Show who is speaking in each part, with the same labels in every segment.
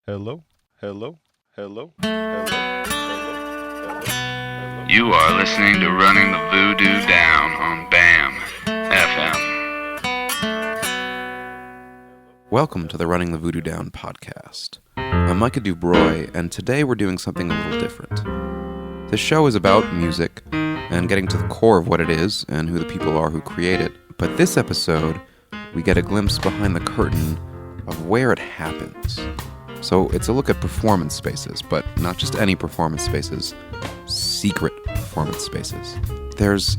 Speaker 1: Hello, hello, hello, hello, hello, hello.
Speaker 2: You are listening to Running the Voodoo Down on BAMM.FM.
Speaker 3: Welcome to the Running the Voodoo Down podcast. I'm Micah Dubroy, and today we're doing something a little different. This show is about music and getting to the core of what it is and who the people are who create it. But this episode, we get a glimpse behind the curtain of where it happens. So it's a look at performance spaces, but not just any performance spaces, secret performance spaces. There's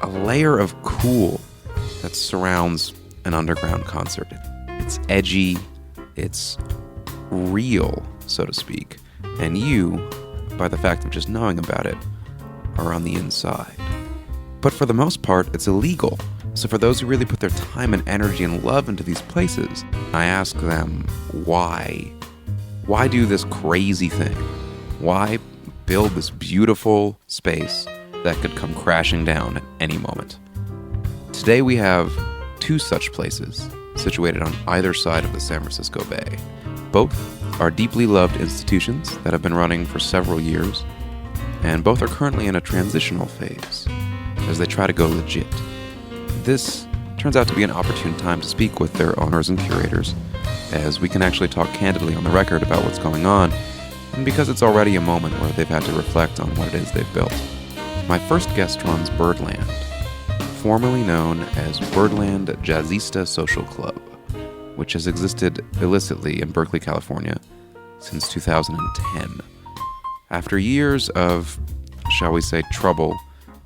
Speaker 3: a layer of cool that surrounds an underground concert. It's edgy, it's real, so to speak, and you, by the fact of just knowing about it, are on the inside. But for the most part, it's illegal. So for those who really put their time and energy and love into these places, I ask them, why? Why do this crazy thing? Why build this beautiful space that could come crashing down at any moment? Today we have two such places situated on either side of the San Francisco Bay. Both are deeply loved institutions that have been running for several years, and both are currently in a transitional phase as they try to go legit. This turns out to be an opportune time to speak with their owners and curators, as we can actually talk candidly on the record about what's going on, and because it's already a moment where they've had to reflect on what it is they've built. My first guest runs Birdland, formerly known as Birdland Jazzista Social Club, which has existed illicitly in Berkeley, California since 2010. After years of, shall we say, trouble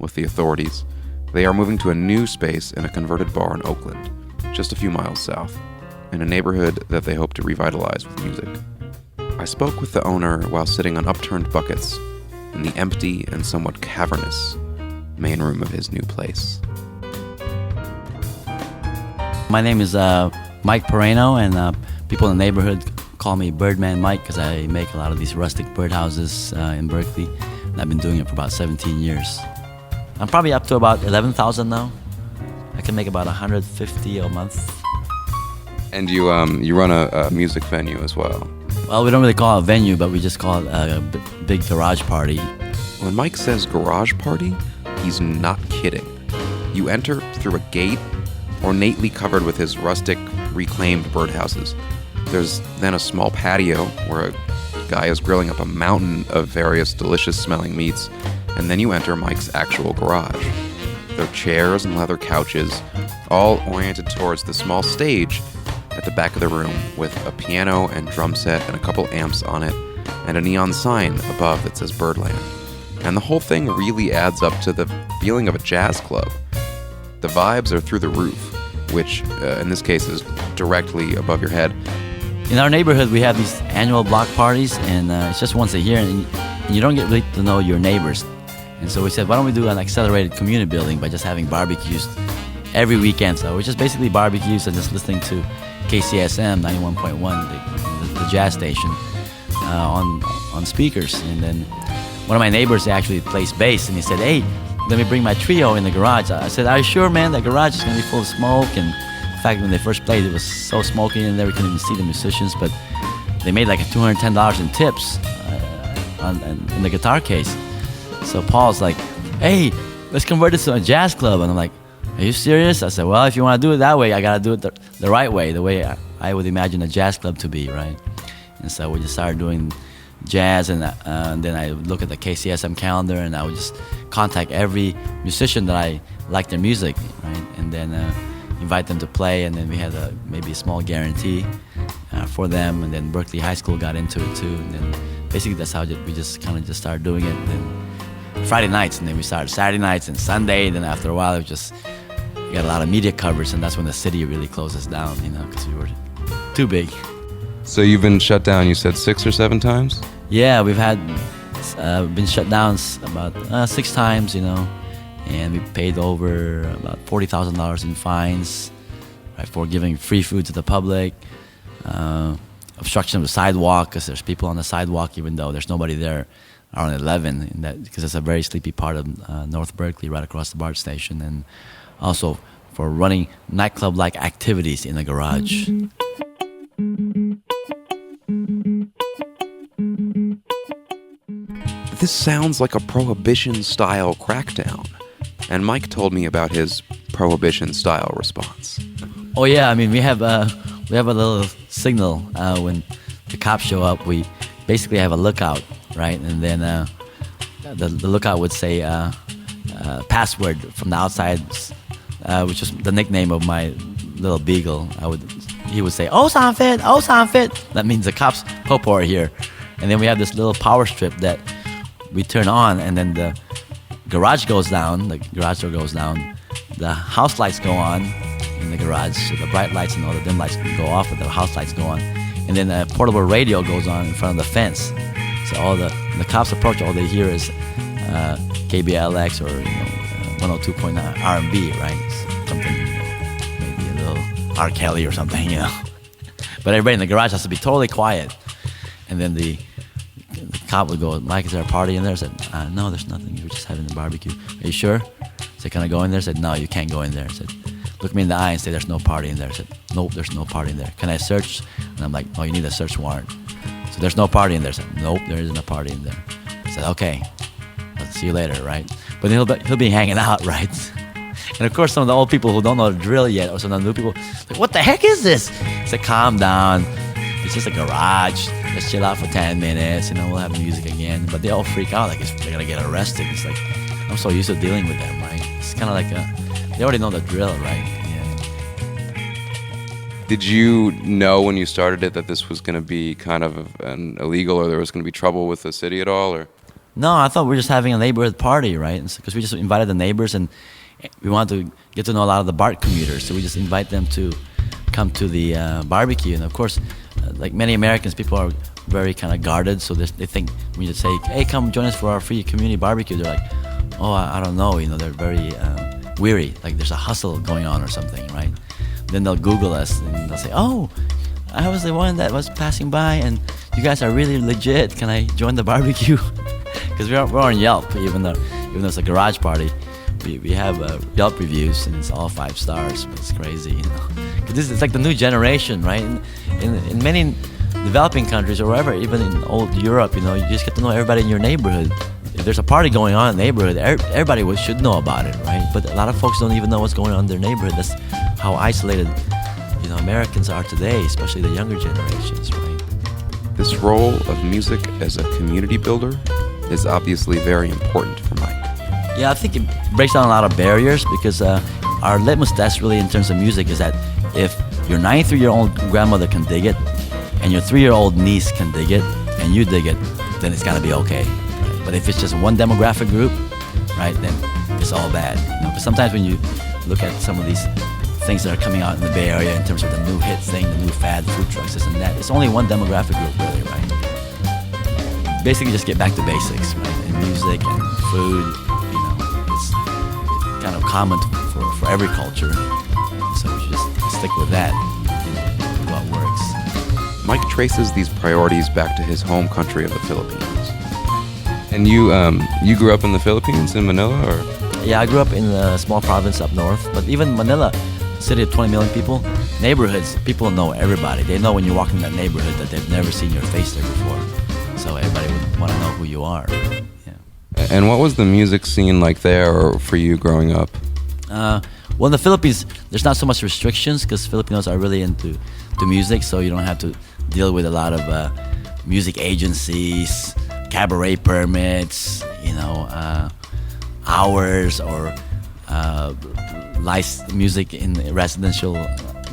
Speaker 3: with the authorities, they are moving to a new space in a converted bar in Oakland, just a few miles south, in a neighborhood that they hope to revitalize with music. I spoke with the owner while sitting on upturned buckets in the empty and somewhat cavernous main room of his new place.
Speaker 4: My name is Mike Pereno, and people in the neighborhood call me Birdman Mike because I make a lot of these rustic birdhouses in Berkeley, and I've been doing it for about 17 years. I'm probably up to about 11,000 now. I can make about 150 a month.
Speaker 3: And you run a music venue as well.
Speaker 4: Well, we don't really call it a venue, but we just call it a big garage party.
Speaker 3: When Mike says garage party, he's not kidding. You enter through a gate ornately covered with his rustic, reclaimed birdhouses. There's then a small patio where a guy is grilling up a mountain of various delicious-smelling meats, and then you enter Mike's actual garage. There are chairs and leather couches, all oriented towards the small stage at the back of the room with a piano and drum set and a couple amps on it, and a neon sign above that says Birdland. And the whole thing really adds up to the feeling of a jazz club. The vibes are through the roof, which in this case is directly above your head.
Speaker 4: In our neighborhood, we have these annual block parties, and it's just once a year, and you don't get really to know your neighbors. And so we said, why don't we do an accelerated community building by just having barbecues every weekend? So we're just basically barbecues and just listening to KCSM 91.1, the jazz station, on speakers. And then one of my neighbors actually plays bass, and he said, hey, let me bring my trio in the garage. I said, are you sure, man? The garage is going to be full of smoke. And in fact, when they first played, it was so smoky in there, we couldn't even see the musicians. But they made like $210 in tips in the guitar case. So Paul's like, hey, let's convert this to a jazz club. And I'm like, are you serious? I said, well, if you want to do it that way, I got to do it the right way, the way I would imagine a jazz club to be, right? And so we just started doing jazz, and then I would look at the KCSM calendar, and I would just contact every musician that I liked their music, right? And then invite them to play, and then we had maybe a small guarantee for them, and then Berkeley High School got into it too, and then basically that's how we just kind of just started doing it. And then Friday nights, and then we started Saturday nights and Sunday. Then after a while, it was just we got a lot of media coverage, and that's when the city really closed us down, because we were too big.
Speaker 3: So you've been shut down, you said 6 or 7 times?
Speaker 4: Yeah, we've had been shut down about 6 times, and we paid over about $40,000 in fines, right, for giving free food to the public, obstruction of the sidewalk because there's people on the sidewalk even though there's nobody there around 11, because it's a very sleepy part of North Berkeley, right across the BART station, and also for running nightclub-like activities in the garage.
Speaker 3: This sounds like a Prohibition-style crackdown. And Mike told me about his Prohibition-style response.
Speaker 4: Oh yeah, I mean we have a little signal when the cops show up. We basically have a lookout, right? And then the lookout would say password from the outside, which is the nickname of my little beagle. He would say "Osanfit, Osanfit." That means the cops popo are here. And then we have this little power strip that we turn on, and then the garage goes down. The garage door goes down. The house lights go on in the garage, so the bright lights and all the dim lights go off, but the house lights go on. And then a portable radio goes on in front of the fence. So when the cops approach, all they hear is KBLX or 102.9 R&B, right? Something, maybe a little R. Kelly or something, But everybody in the garage has to be totally quiet. And then the cop would go, "Mike, is there a party in there?" I said, "No, there's nothing. We're just having a barbecue." "Are you sure?" I said, "Can I go in there?" I said, "No, you can't go in there." I said, "Look me in the eye and say there's no party in there." I said, "Nope, there's no party in there." "Can I search?" And I'm like, "Oh, you need a search warrant." So there's no party in there. I said, "Nope, there isn't a party in there." I said, "Okay, I'll see you later," right? But he'll be hanging out, right? And of course, some of the old people who don't know the drill yet, or some of the new people, like, "What the heck is this?" I said, "Calm down. It's just a garage. Let's chill out for 10 minutes. We'll have music again." But they all freak out like they're gonna get arrested. It's like, I'm so used to dealing with them, right? It's kind of like they already know the drill, right?
Speaker 3: Did you know when you started it that this was going to be kind of an illegal, or there was going to be trouble with the city at all, or?
Speaker 4: No, I thought we were just having a neighborhood party, right? Because we just invited the neighbors, and we wanted to get to know a lot of the BART commuters. So we just invite them to come to the barbecue. And of course, like many Americans, people are very kind of guarded. So they think when you say, "Hey, come join us for our free community barbecue," they're like, "Oh, I don't know." They're very weary, like there's a hustle going on or something, right? Then they'll Google us and they'll say, "Oh, I was the one that was passing by, and you guys are really legit. Can I join the barbecue?" Because we're on Yelp, even though it's a garage party. We have Yelp reviews, and it's all 5 stars. But it's crazy, 'Cause it's like the new generation, right? In many developing countries or wherever, even in old Europe, you just get to know everybody in your neighborhood. If there's a party going on in the neighborhood, everybody should know about it, right? But a lot of folks don't even know what's going on in their neighborhood. That's how isolated, Americans are today, especially the younger generations, right?
Speaker 3: This role of music as a community builder is obviously very important for Mike.
Speaker 4: Yeah, I think it breaks down a lot of barriers because our litmus test really in terms of music is that if your 93-year-old grandmother can dig it and your 3-year-old niece can dig it and you dig it, then it's gotta be okay. Right? But if it's just one demographic group, right, then it's all bad. Because sometimes when you look at some of these things that are coming out in the Bay Area in terms of the new hit thing, the new fad, food trucks, this and that, it's only one demographic group really, right? Basically just get back to basics, right? And music and food, it's kind of common for every culture. So we should just stick with that, what works.
Speaker 3: Mike traces these priorities back to his home country of the Philippines. And you grew up in the Philippines, in Manila, or?
Speaker 4: Yeah, I grew up in a small province up north, but even Manila, city of 20 million people, neighborhoods, people know everybody. They know when you walk in that neighborhood that they've never seen your face there before. So everybody would want to know who you are. Yeah.
Speaker 3: And what was the music scene like there, or for you growing up?
Speaker 4: Well, in the Philippines, there's not so much restrictions because Filipinos are really into music, so you don't have to deal with a lot of music agencies, cabaret permits, hours or licensed music in residential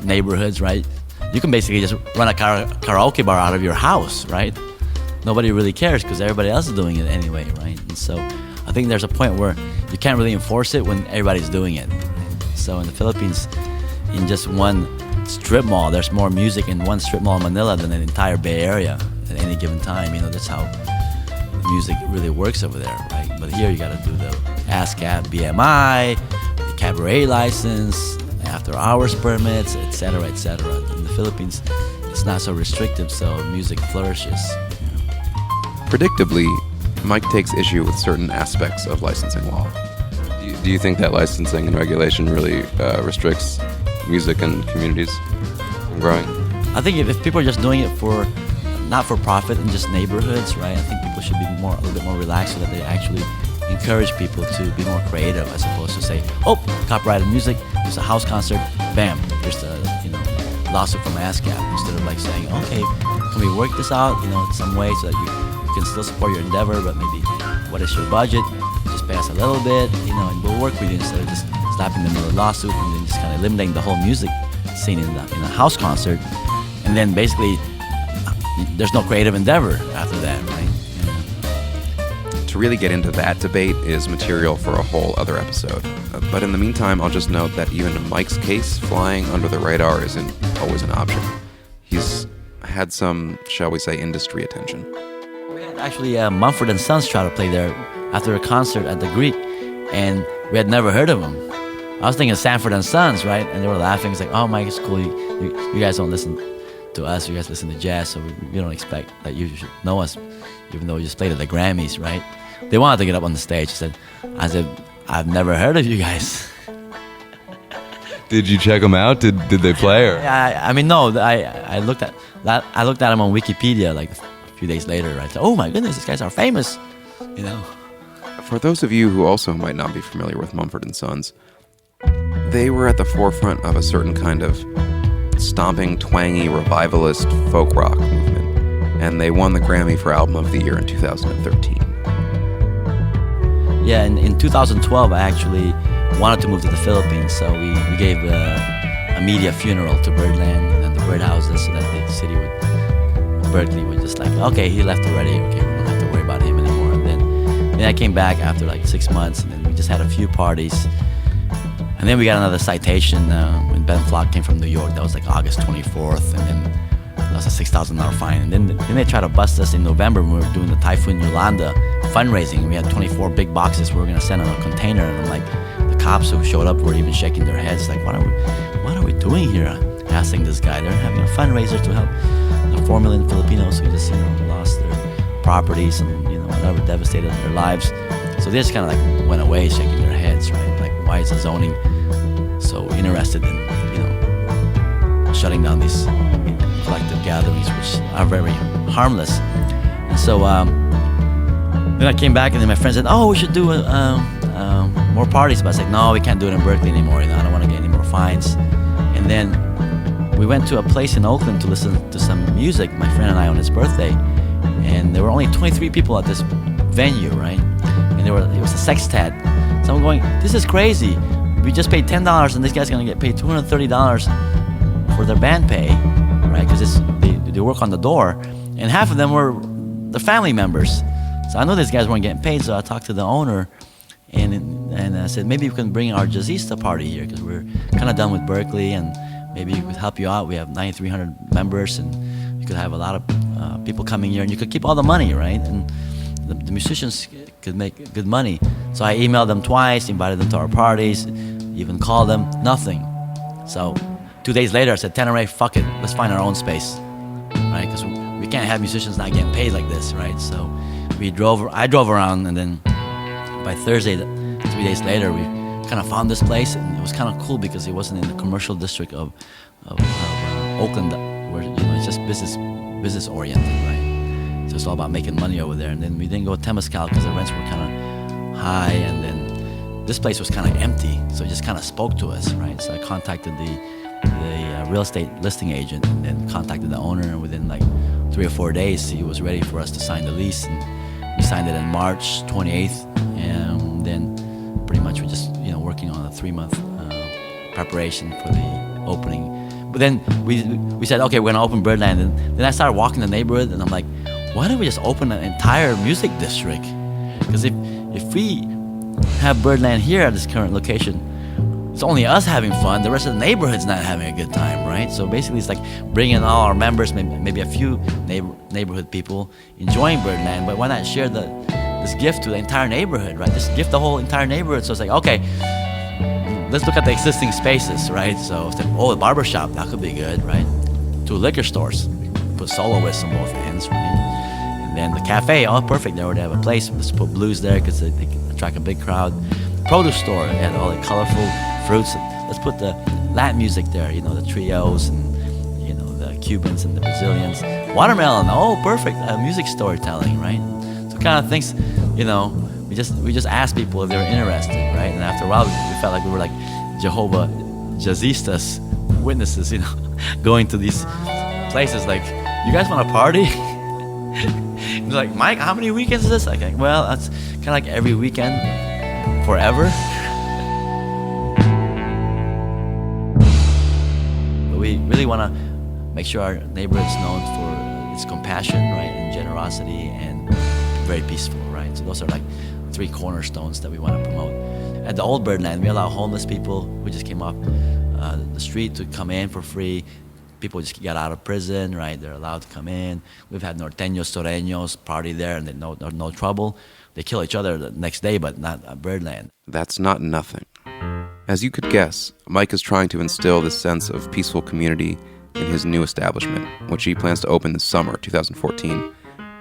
Speaker 4: neighborhoods, right? You can basically just run a karaoke bar out of your house, right? Nobody really cares because everybody else is doing it anyway, right? And so I think there's a point where you can't really enforce it when everybody's doing it. So in the Philippines, in just one strip mall, there's more music in one strip mall in Manila than the entire Bay Area at any given time. That's how music really works over there, right? But here you got to do the ASCAP, BMI, the cabaret license, after hours permits, etc., etc. In the Philippines, it's not so restrictive, so music flourishes.
Speaker 3: Predictably, Mike takes issue with certain aspects of licensing law. Do you think that licensing and regulation really restricts music and communities from growing?
Speaker 4: I think if people are just doing it for not for profit and just neighborhoods, right? I think people should be a little bit more relaxed so that they actually encourage people to be more creative as opposed to say, oh, copyrighted music, there's a house concert, bam, here's the lawsuit from ASCAP, instead of like saying, okay, can we work this out, in some way so that you can still support your endeavor, but maybe what is your budget? Just pay us a little bit, and we'll work with you instead of just slapping them with a lawsuit and then just kind of eliminating the whole music scene in a house concert, and then basically there's no creative endeavor after that, right?
Speaker 3: To really get into that debate is material for a whole other episode. But in the meantime, I'll just note that even in Mike's case, flying under the radar isn't always an option. He's had some, shall we say, industry attention.
Speaker 4: We had actually Mumford Sons try to play there after a concert at the Greek, and we had never heard of them. I was thinking Sanford & Sons, right? And they were laughing. It's like, oh, Mike, it's cool. You guys don't listen to us. You guys listen to jazz, so we don't expect that you should know us, even though we just played at the Grammys, right? They wanted to get up on the stage. I said, I've never heard of you guys.
Speaker 5: Did you check them out? Did they play? Or?
Speaker 4: No. I looked at them on Wikipedia like a few days later. Right? Oh my goodness, these guys are famous.
Speaker 3: For those of you who also might not be familiar with Mumford & Sons, they were at the forefront of a certain kind of stomping, twangy, revivalist folk rock movement, and they won the Grammy for Album of the Year in 2013.
Speaker 4: Yeah, in 2012, I actually wanted to move to the Philippines, so we gave a media funeral to Birdland and the birdhouses so that the city Berkeley would just like, okay, he left already, okay, we don't have to worry about him anymore. And then I came back after like 6 months, and then we just had a few parties. And then we got another citation when Ben Flock came from New York. That was like August 24th, and then that was a $6,000 fine. And then they tried to bust us in November when we were doing the Typhoon Yolanda fundraising. We had 24 big boxes we were going to send on a container. And I'm like, the cops who showed up were even shaking their heads. Like, what are we doing here? Asking this guy. They're having a fundraiser to help the 4 million Filipinos who just, lost their properties and, whatever, devastated their lives. So they just kind of like went away shaking their heads, right? Like, why is the zoning so interested in, shutting down these collective gatherings, which are very harmless? And so then I came back, and then my friend said, oh, we should do more parties. But I said, no, we can't do it in Berkeley anymore. I don't want to get any more fines. And then we went to a place in Oakland to listen to some music, my friend and I, on his birthday. And there were only 23 people at this venue, right? And it was a sextet. So I'm going, this is crazy. We just paid $10, and this guy's going to get paid $230 for their band pay, right? Because they work on the door. And half of them were the family members. So I know these guys weren't getting paid, so I talked to the owner, and I said, maybe we can bring our jazzista party here, because we're kind of done with Berkeley, and maybe we could help you out. We have 9,300 members, and you could have a lot of people coming here, and you could keep all the money, right? And the musicians could make good money. So I emailed them twice, invited them to our parties, even called them, nothing. So 2 days later, I said, Tenere, fuck it, let's find our own space, right? Because we can't have musicians not getting paid like this, right? So I drove around, and then by Thursday, 3 days later, we kind of found this place, and it was kind of cool because it wasn't in the commercial district of Oakland, where it's just business oriented, right? So it's all about making money over there. And then we didn't go to Temescal because the rents were kind of high, and then this place was kind of empty, so it just kind of spoke to us, right? So I contacted the real estate listing agent, and then contacted the owner, and within like 3 or 4 days, he was ready for us to sign the lease, and we signed it on March 28th, and then pretty much we're just working on a 3-month preparation for the opening. But then we said, okay, we're gonna open Birdland, and then I started walking the neighborhood, and I'm like, why don't we just open an entire music district? Because if we have Birdland here at this current location, it's only us having fun, the rest of the neighborhood's not having a good time, right? So basically it's like bringing all our members, maybe a few neighborhood people enjoying Birdland, but why not share this gift to the entire neighborhood, right? Just gift the whole entire neighborhood. So it's like, okay, let's look at the existing spaces, right? So it's like, the barbershop, that could be good, right? 2 liquor stores, put soloists on both ends, right? And then the cafe, perfect, they already have a place. Let's put blues there because they can attract a big crowd. Produce store, they had all the colorful fruits. Let's put the Latin music there, the trios and the Cubans and the Brazilians. Watermelon, oh, perfect, music storytelling, right? So kind of things, we just asked people if they were interested, right? And after a while, we felt like we were like Jehovah Jazzistas witnesses, going to these places like, you guys want to party? They're like, Mike, how many weekends is this? Like, well, that's kind of like every weekend forever. But we really want to make sure our neighborhood is known for its compassion, right, and generosity, and very peaceful, right? So those are like 3 cornerstones that we want to promote. At the Old Birdland, we allow homeless people who just came off the street to come in for free. People just got out of prison, right? They're allowed to come in. We've had norteños, toreños party there, and they no trouble. They kill each other the next day, but not at Birdland.
Speaker 3: That's not nothing. As you could guess, Mike is trying to instill this sense of peaceful community in his new establishment, which he plans to open this summer, 2014.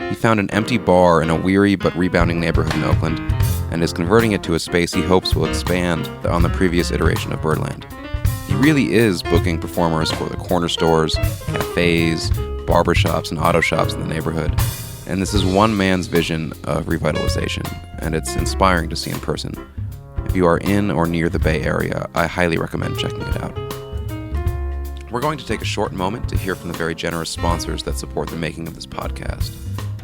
Speaker 3: He found an empty bar in a weary but rebounding neighborhood in Oakland and is converting it to a space he hopes will expand on the previous iteration of Birdland. He really is booking performers for the corner stores, cafes, barbershops, and auto shops in the neighborhood. And this is one man's vision of revitalization, and it's inspiring to see in person. If you are in or near the Bay Area, I highly recommend checking it out. We're going to take a short moment to hear from the very generous sponsors that support the making of this podcast.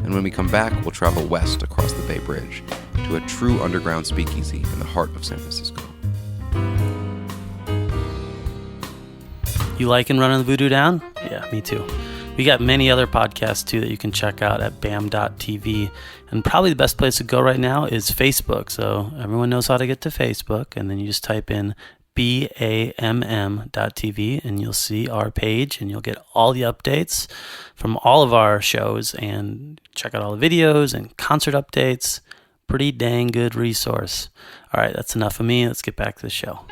Speaker 3: And when we come back, we'll travel west across the Bay Bridge to a true underground speakeasy in the heart of San Francisco.
Speaker 6: You liking running the Voodoo down? Yeah, me too. We got many other podcasts too that you can check out at BAMM.TV. And probably the best place to go right now is Facebook. So everyone knows how to get to Facebook. And then you just type in BAMM.TV and you'll see our page and you'll get all the updates from all of our shows and check out all the videos and concert updates. Pretty dang good resource. All right, that's enough of me. Let's get back to the show.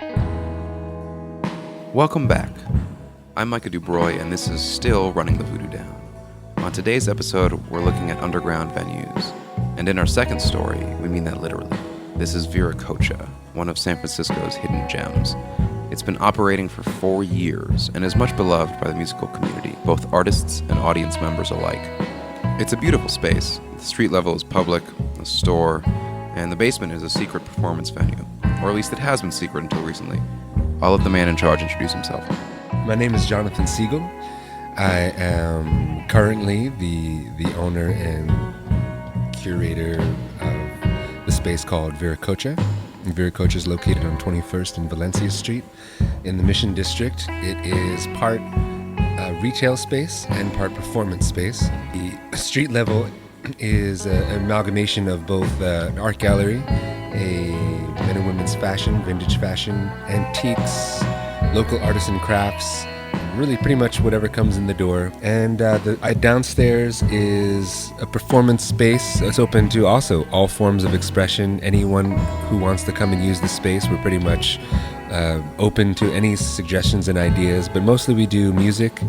Speaker 3: Welcome back. I'm Micah Dubroy, and this is still Running the Voodoo Down. On today's episode, we're looking at underground venues. And in our second story, we mean that literally. This is Viracocha, one of San Francisco's hidden gems. It's been operating for 4 years and is much beloved by the musical community, both artists and audience members alike. It's a beautiful space. The street level is public, a store, and the basement is a secret performance venue. Or at least it has been secret until recently. I'll let the man in charge introduce himself.
Speaker 7: My name is Jonathan Siegel. I am currently the owner and curator of the space called Viracocha. Viracocha is located on 21st and Valencia Street in the Mission District. It is part retail space and part performance space. The street level is an amalgamation of both an art gallery, a men and women's fashion, vintage fashion, antiques, local artisan crafts, really pretty much whatever comes in the door. And the downstairs is a performance space. It's open to also all forms of expression. Anyone who wants to come and use the space, we're pretty much open to any suggestions and ideas. But mostly we do music,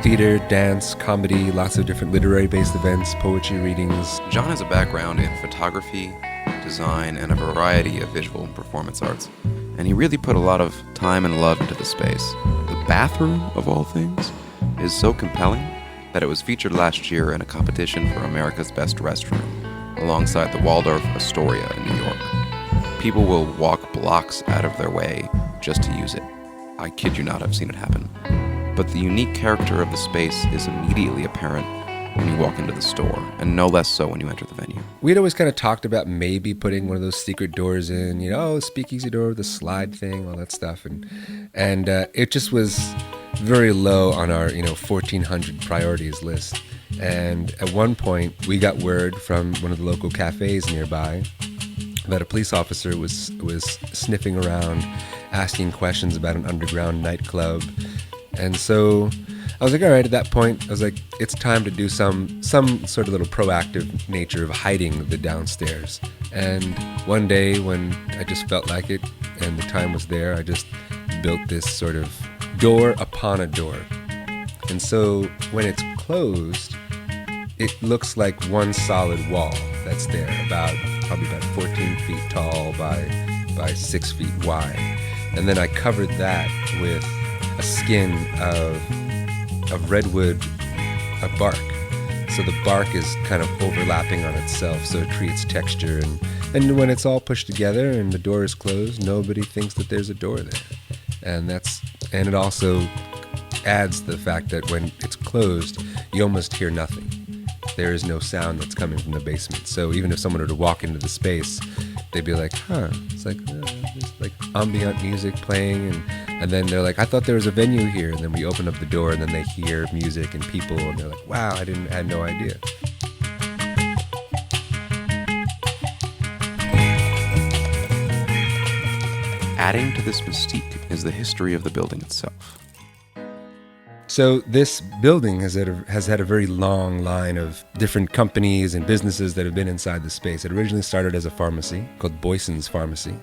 Speaker 7: theater, dance, comedy, lots of different literary-based events, poetry readings.
Speaker 3: John has a background in photography, design, and a variety of visual and performance arts. And he really put a lot of time and love into the space. The bathroom, of all things, is so compelling that it was featured last year in a competition for America's Best Restroom, alongside the Waldorf Astoria in New York. People will walk blocks out of their way just to use it. I kid you not, I've seen it happen. But the unique character of the space is immediately apparent when you walk into the store, and no less so when you enter the venue.
Speaker 7: We'd always kind of talked about maybe putting one of those secret doors in, speakeasy door, the slide thing, all that stuff. And it just was very low on our, 1,400 priorities list. And at one point, we got word from one of the local cafes nearby that a police officer was sniffing around, asking questions about an underground nightclub. And so I was like, all right, at that point, I was like, it's time to do some sort of little proactive nature of hiding the downstairs. And one day when I just felt like it and the time was there, I just built this sort of door upon a door. And so when it's closed, it looks like one solid wall that's there, probably about 14 feet tall by 6 feet wide. And then I covered that with a skin of of redwood bark. So the bark is kind of overlapping on itself, so it creates texture. And when it's all pushed together and the door is closed, nobody thinks that there's a door there. And it also adds the fact that when it's closed, you almost hear nothing. There is no sound that's coming from the basement. So even if someone were to walk into the space, they'd be like, it's like there's like ambient music playing, and then they're like, I thought there was a venue here. And then we open up the door, and then they hear music and people, and they're like, wow, I had no idea.
Speaker 3: Adding to this mystique is the history of the building itself.
Speaker 7: So this building has had a very long line of different companies and businesses that have been inside the space. It originally started as a pharmacy called Boyson's Pharmacy,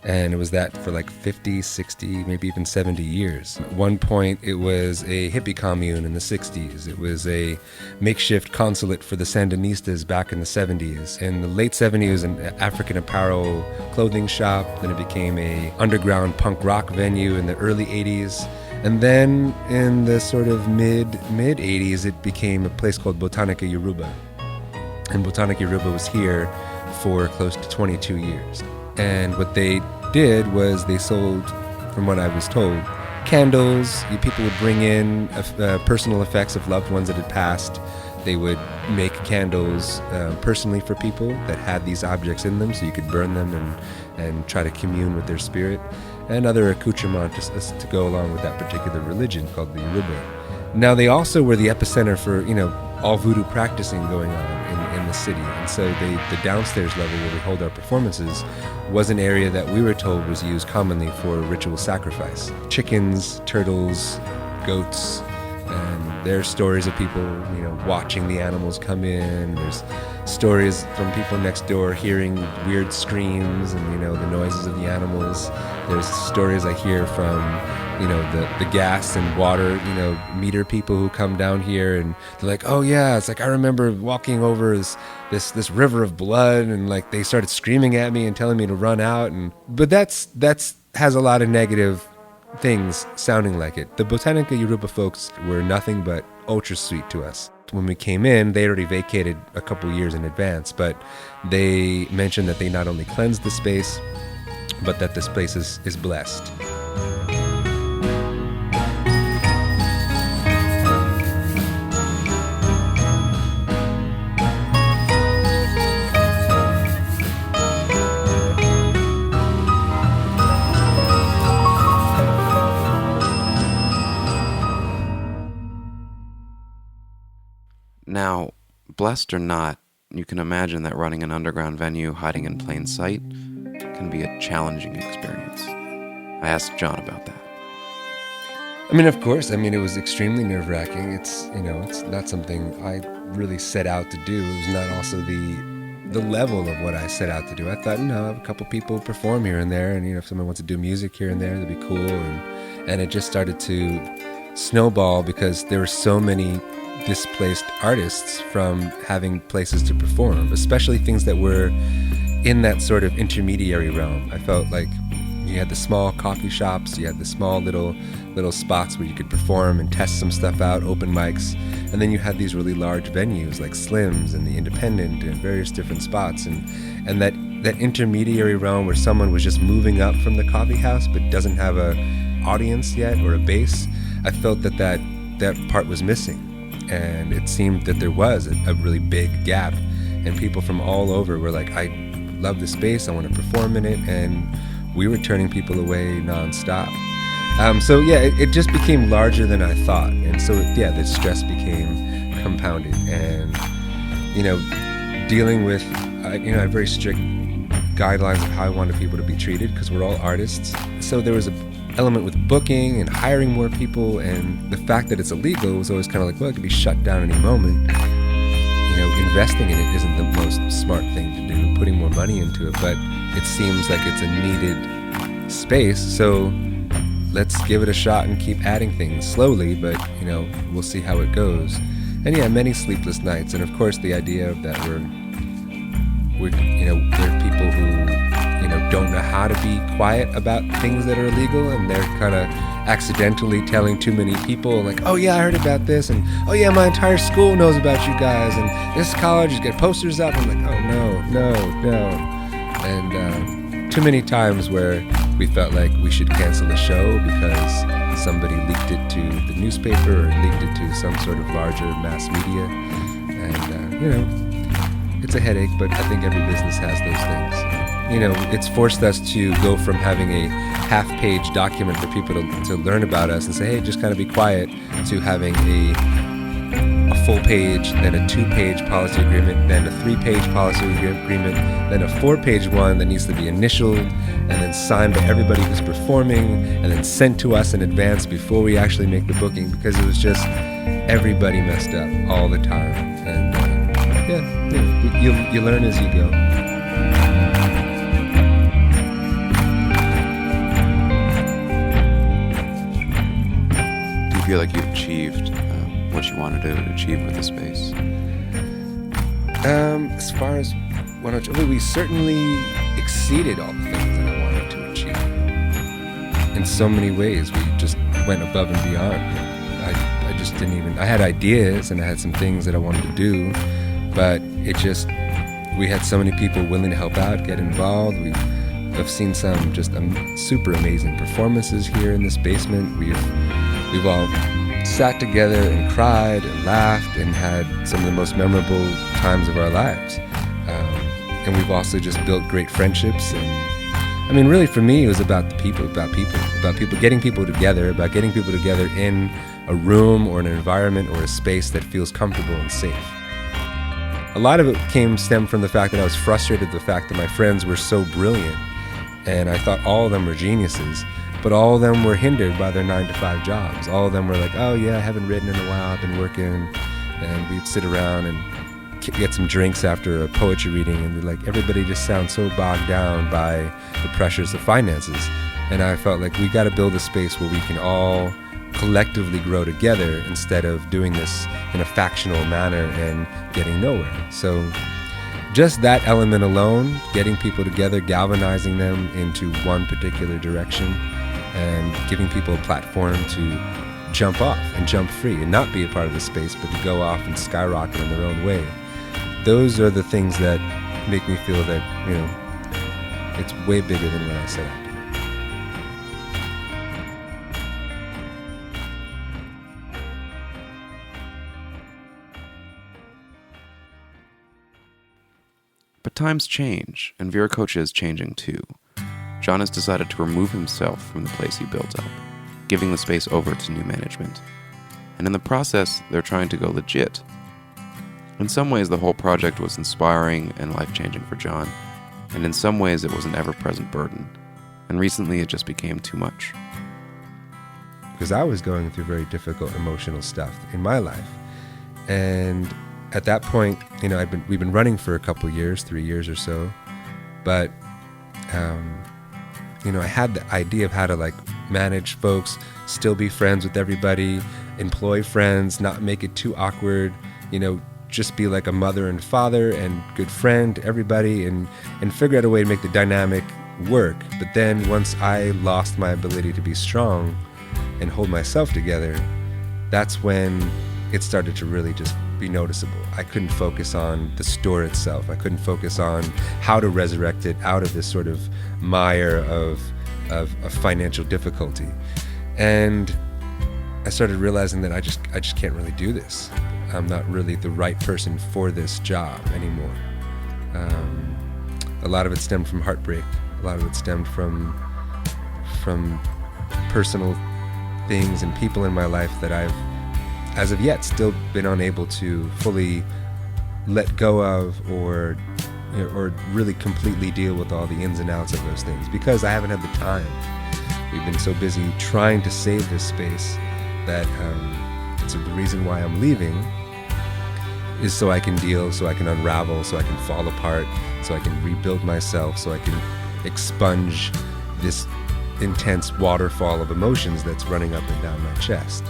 Speaker 7: and it was that for like 50, 60, maybe even 70 years. At one point, it was a hippie commune in the 60s. It was a makeshift consulate for the Sandinistas back in the 70s. In the late 70s, it was an African apparel clothing shop. Then it became a underground punk rock venue in the early 80s. And then in the sort of mid 80s, it became a place called Botanica Yoruba. And Botanica Yoruba was here for close to 22 years. And what they did was they sold, from what I was told, candles. People would bring in personal effects of loved ones that had passed. They would make candles personally for people that had these objects in them, so you could burn them and try to commune with their spirit, and other accoutrements to go along with that particular religion called the Yoruba. Now, they also were the epicenter for, all voodoo practicing going on in the city. And so the downstairs level where we hold our performances was an area that we were told was used commonly for ritual sacrifice. Chickens, turtles, goats, and there's stories of people, watching the animals come in. There's stories from people next door hearing weird screams and, the noises of the animals. There's stories I hear from, the gas and water, meter people who come down here, and they're like, oh yeah, it's like I remember walking over this river of blood, and like they started screaming at me and telling me to run out, but that's has a lot of negative things sounding like it. The Botanica Yoruba folks were nothing but ultra sweet to us. When we came in, they already vacated a couple years in advance, but they mentioned that they not only cleansed the space, but that this place is blessed.
Speaker 3: Now, blessed or not, you can imagine that running an underground venue hiding in plain sight can be a challenging experience. I asked John about that.
Speaker 7: Of course, it was extremely nerve-wracking. It's not something I really set out to do. It was not also the level of what I set out to do. I thought, have a couple people perform here and there, and if someone wants to do music here and there, that'd be cool. And it just started to snowball because there were so many displaced artists from having places to perform, especially things that were in that sort of intermediary realm. I felt like you had the small coffee shops, you had the small little spots where you could perform and test some stuff out, open mics, and then you had these really large venues like Slim's and the Independent and various different spots, and that intermediary realm where someone was just moving up from the coffee house but doesn't have a audience yet or a base. I felt that part was missing. And it seemed that there was a really big gap, and people from all over were like, I love this space, I want to perform in it, and we were turning people away nonstop. It just became larger than I thought, and so the stress became compounded, and dealing with I have very strict guidelines of how I wanted people to be treated because we're all artists. So there was a element with booking and hiring more people, and the fact that it's illegal was always kind of like, well, it could be shut down any moment. Investing in it isn't the most smart thing to do, putting more money into it, but it seems like it's a needed space, so let's give it a shot and keep adding things slowly, but we'll see how it goes. And many sleepless nights, and of course the idea of that there are people who don't know how to be quiet about things that are illegal, and they're kind of accidentally telling too many people, like, oh yeah, I heard about this, and oh yeah, my entire school knows about you guys, and this college is getting posters up. I'm like, oh no. And too many times where we felt like we should cancel the show because somebody leaked it to the newspaper or leaked it to some sort of larger mass media. And, it's a headache, but I think every business has those things. It's forced us to go from having a half-page document for people to learn about us and say, hey, just kind of be quiet, to having a full page, then a 2-page policy agreement, then a 3-page policy agreement, then a 4-page one that needs to be initialed and then signed by everybody who's performing and then sent to us in advance before we actually make the booking, because it was just everybody messed up all the time. And you learn as you go.
Speaker 3: Do you feel like you've achieved what you wanted to achieve with the space?
Speaker 7: As far as we certainly exceeded all the things that I wanted to achieve. In so many ways, we just went above and beyond. I just didn't even. I had ideas and I had some things that I wanted to do, but we had so many people willing to help out, get involved. I've seen some just super amazing performances here in this basement. We've all sat together and cried and laughed and had some of the most memorable times of our lives. And we've also just built great friendships. And really for me, it was about the people, about getting people together, about getting people together in a room or an environment or a space that feels comfortable and safe. A lot of it stemmed from the fact that I was frustrated with the fact that my friends were so brilliant, and I thought all of them were geniuses, but all of them were hindered by their 9-to-5 jobs. All of them were like, oh yeah, I haven't written in a while, I've been working, and we'd sit around and get some drinks after a poetry reading, and everybody just sounds so bogged down by the pressures of finances. And I felt like we got to build a space where we can all collectively grow together instead of doing this in a factional manner and getting nowhere. So just that element alone, getting people together, galvanizing them into one particular direction, and giving people a platform to jump off and jump free and not be a part of the space, but to go off and skyrocket in their own way. Those are the things that make me feel that, it's way bigger than what I set out to do.
Speaker 3: But times change, and Viracocha is changing too. John has decided to remove himself from the place he built up, giving the space over to new management. And in the process, they're trying to go legit. In some ways, the whole project was inspiring and life-changing for John, and in some ways, it was an ever-present burden. And recently, it just became too much.
Speaker 7: Because I was going through very difficult emotional stuff in my life. And at that point, we've been running for a couple years, 3 years or so, but I had the idea of how to manage folks, still be friends with everybody, employ friends, not make it too awkward, just be like a mother and father and good friend to everybody, and figure out a way to make the dynamic work. But then once I lost my ability to be strong and hold myself together, that's when it started to really just be noticeable. I couldn't focus on the store itself. I couldn't focus on how to resurrect it out of this sort of mire of financial difficulty. And I started realizing that I just can't really do this. I'm not really the right person for this job anymore. A lot of it stemmed from heartbreak. A lot of it stemmed from personal things and people in my life that I've, as of yet, still been unable to fully let go of or really completely deal with all the ins and outs of those things, because I haven't had the time. We've been so busy trying to save this space that it's the reason why I'm leaving is so I can deal, so I can unravel, so I can fall apart, so I can rebuild myself, so I can expunge this intense waterfall of emotions that's running up and down my chest.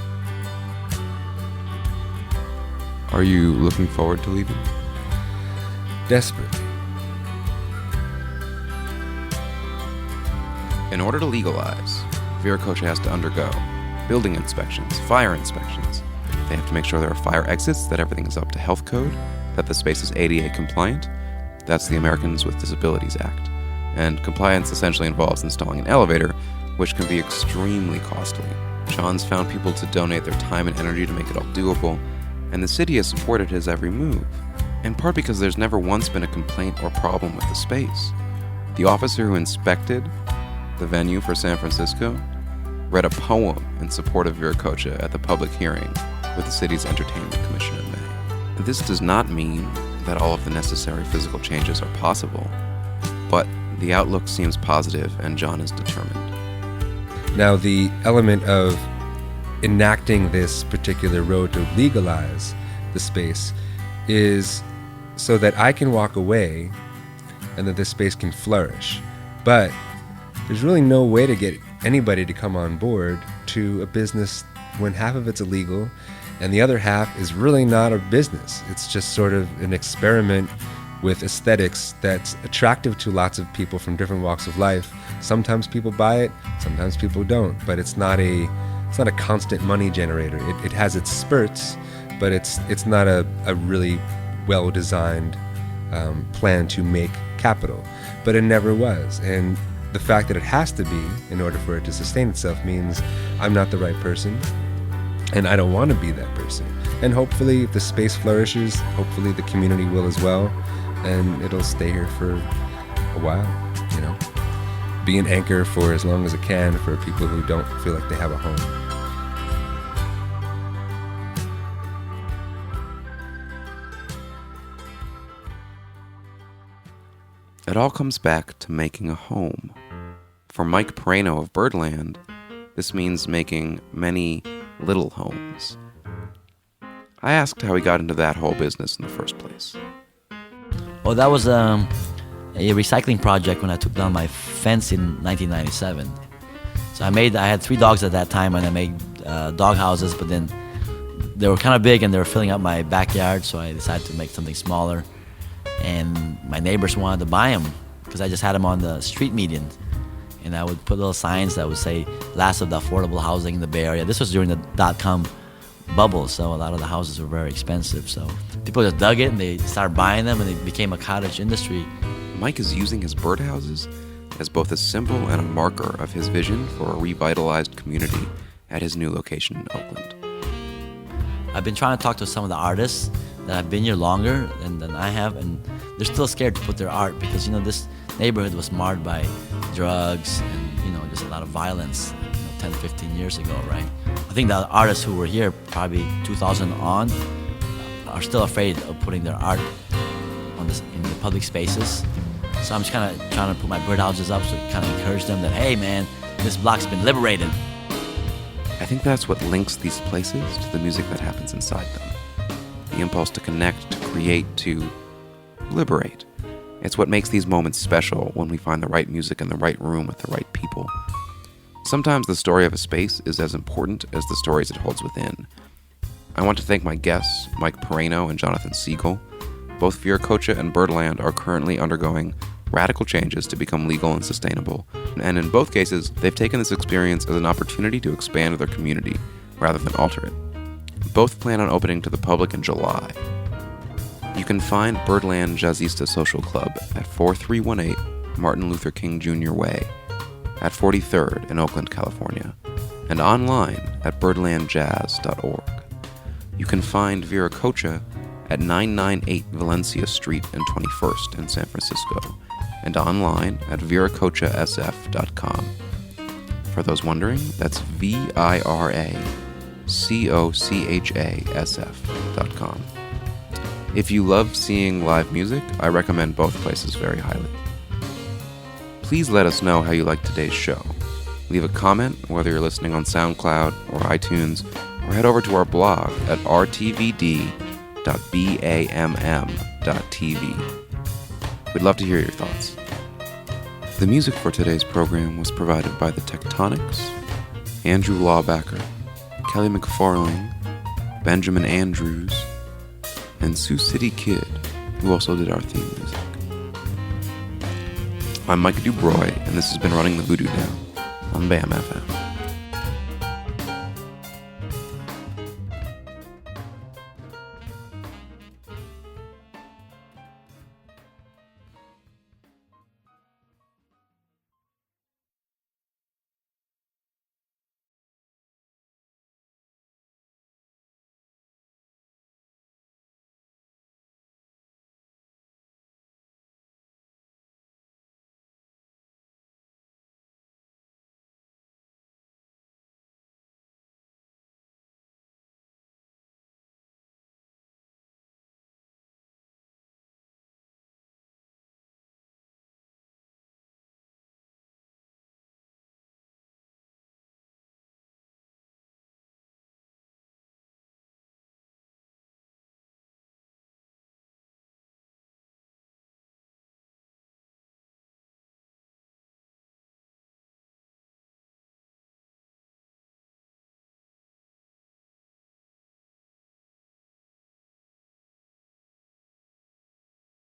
Speaker 3: Are you looking forward to leaving?
Speaker 7: Desperately.
Speaker 3: In order to legalize, Viracocha has to undergo building inspections, fire inspections. They have to make sure there are fire exits, that everything is up to health code, that the space is ADA compliant. That's the Americans with Disabilities Act. And compliance essentially involves installing an elevator, which can be extremely costly. John's found people to donate their time and energy to make it all doable, and the city has supported his every move, in part because there's never once been a complaint or problem with the space. The officer who inspected the venue for San Francisco read a poem in support of Viracocha at the public hearing with the city's Entertainment Commission in May. This does not mean that all of the necessary physical changes are possible, but the outlook seems positive and John is determined.
Speaker 7: Now, the element of enacting this particular road to legalize the space is so that I can walk away and that this space can flourish. But there's really no way to get anybody to come on board to a business when half of it's illegal and the other half is really not a business. It's just sort of an experiment with aesthetics that's attractive to lots of people from different walks of life. Sometimes people buy it, sometimes people don't, but it's not a constant money generator. It has its spurts, but it's not a really well-designed plan to make capital. But it never was, and the fact that it has to be in order for it to sustain itself means I'm not the right person, and I don't want to be that person. And hopefully, if the space flourishes, hopefully the community will as well, and it'll stay here for a while, you know. Be an anchor for as long as it can for people who don't feel like they have a home.
Speaker 3: It all comes back to making a home. For Mike Pereno of Birdland, this means making many little homes. I asked how he got into that whole business in the first place.
Speaker 4: Well, that was a recycling project when I took down my fence in 1997. So I had 3 dogs at that time, and I made dog houses, but then they were kind of big and they were filling up my backyard, so I decided to make something smaller. And my neighbors wanted to buy them because I just had them on the street median. And I would put little signs that would say, last of the affordable housing in the Bay Area. This was during the .com bubble, so a lot of the houses were very expensive. So people just dug it and they started buying them, and it became a cottage industry.
Speaker 3: Mike is using his birdhouses as both a symbol and a marker of his vision for a revitalized community at his new location in Oakland.
Speaker 4: I've been trying to talk to some of the artists that have been here longer than I have, and they're still scared to put their art because, this neighborhood was marred by drugs and, just a lot of violence 10, 15 years ago, right? I think the artists who were here probably 2000 on are still afraid of putting their art in the public spaces. So I'm just kind of trying to put my birdhouses up to kind of encourage them that, hey man, this block's been liberated.
Speaker 3: I think that's what links these places to the music that happens inside them. The impulse to connect, to create, to liberate. It's what makes these moments special when we find the right music in the right room with the right people. Sometimes the story of a space is as important as the stories it holds within. I want to thank my guests, Mike Pereno and Jonathan Siegel. Both Viracocha and Birdland are currently undergoing radical changes to become legal and sustainable. And in both cases, they've taken this experience as an opportunity to expand their community rather than alter it. Both plan on opening to the public in July. You can find Birdland Jazzista Social Club at 4318 Martin Luther King Jr. Way at 43rd in Oakland, California, and online at birdlandjazz.org. You can find Viracocha at 998 Valencia Street and 21st in San Francisco, and online at viracochasf.com. For those wondering, that's viracochasf.com. If you love seeing live music, I recommend both places very highly. Please let us know how you liked today's show. Leave a comment, whether you're listening on SoundCloud or iTunes, or head over to our blog at rtvd.bamm.tv. We'd love to hear your thoughts. The music for today's program was provided by The Tectonics, Andrew Lawbacker, Kelly McFarlane, Benjamin Andrews, and Sioux City Kid, who also did our theme music. I'm Micah DuBroy, and this has been Running the Voodoo Down on BAMM FM.